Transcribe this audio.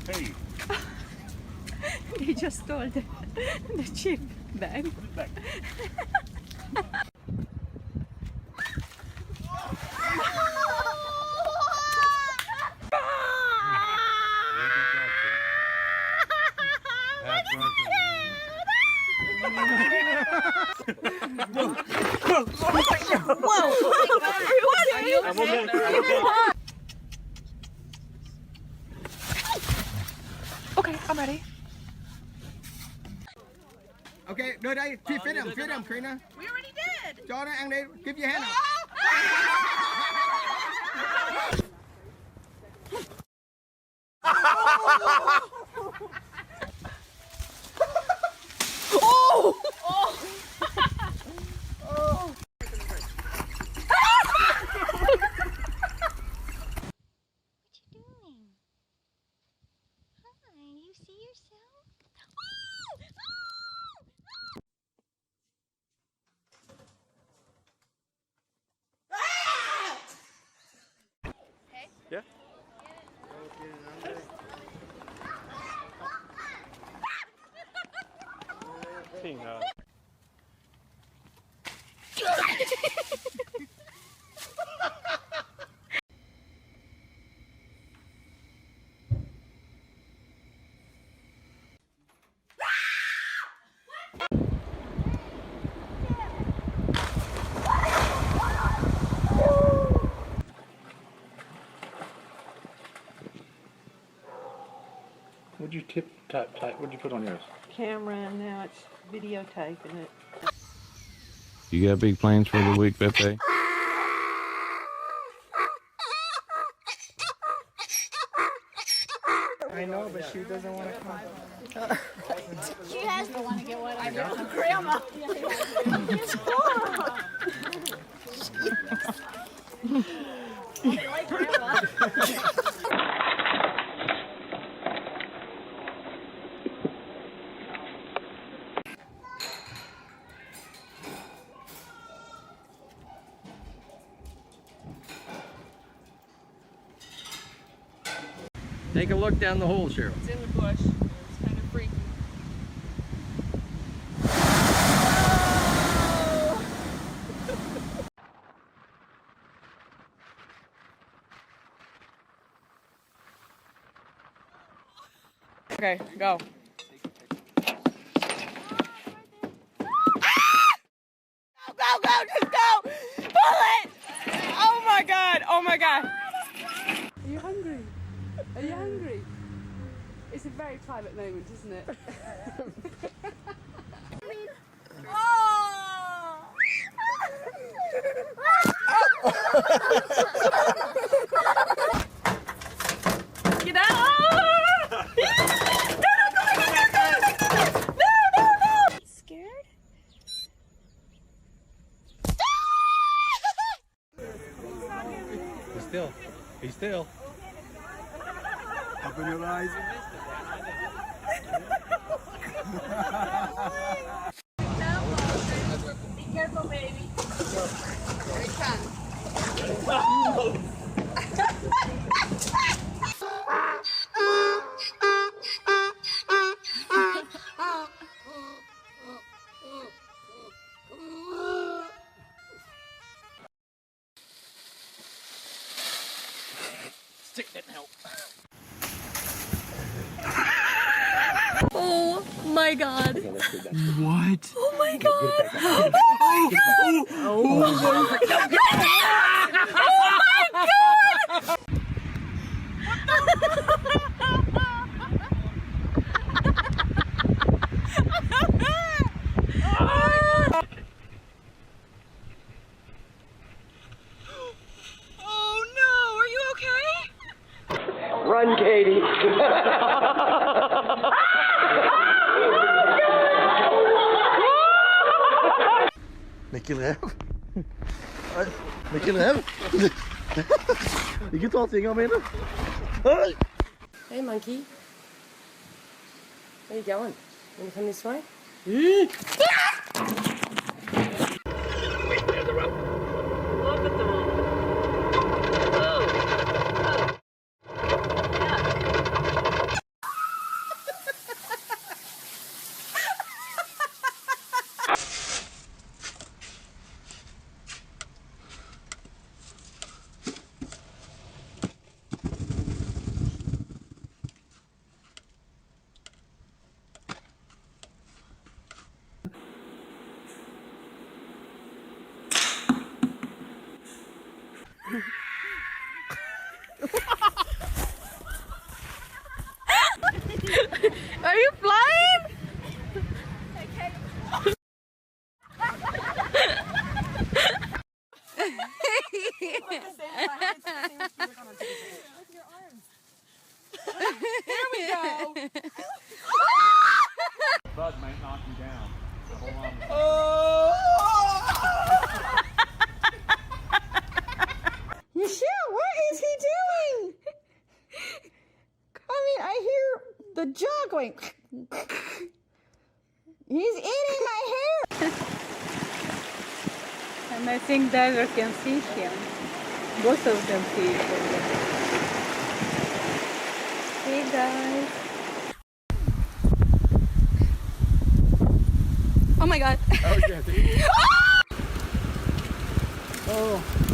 Hey. They just stole the chip bag. Whoa! Are you okay? Okay, I'm ready. Okay, đưa đây, phía đầm, Karina. We already did. Cho nó ăn đi, give your hand up. Oh! Yeah. King, What'd you what'd you put on yours? Camera, and now it's videotaping it. You got big plans for the week, Pepe? I know, but she doesn't want to come. She has to want to get what I know. Grandma. I like grandma. Take a look down the hole, Cheryl. It's in the bush. It's kind of freaky. Okay, go. Go, just go! Pull it! Oh my god, oh my god. Are you hungry? Are you hungry? It's a very private moment, isn't it? Get out! No! Scared? He's still. Open your eyes. Be careful, baby. Here it comes. Stick didn't help. Oh my god. What? Oh my god. Oh my god. Oh no, are you okay? Run, Katie. Make you laugh? Mày kia là Mày to tiếng không em? Hey, monkey. Where you going? Want to come this way? Are you flying? Here we go. Bug might knock you down. So hold on. Michelle, what is he doing? I mean, I hear the jaw going. He's eating my hair. And I think Diver can see him. Both of them see each other. Hey guys. Oh my god. Oh, yeah. Oh.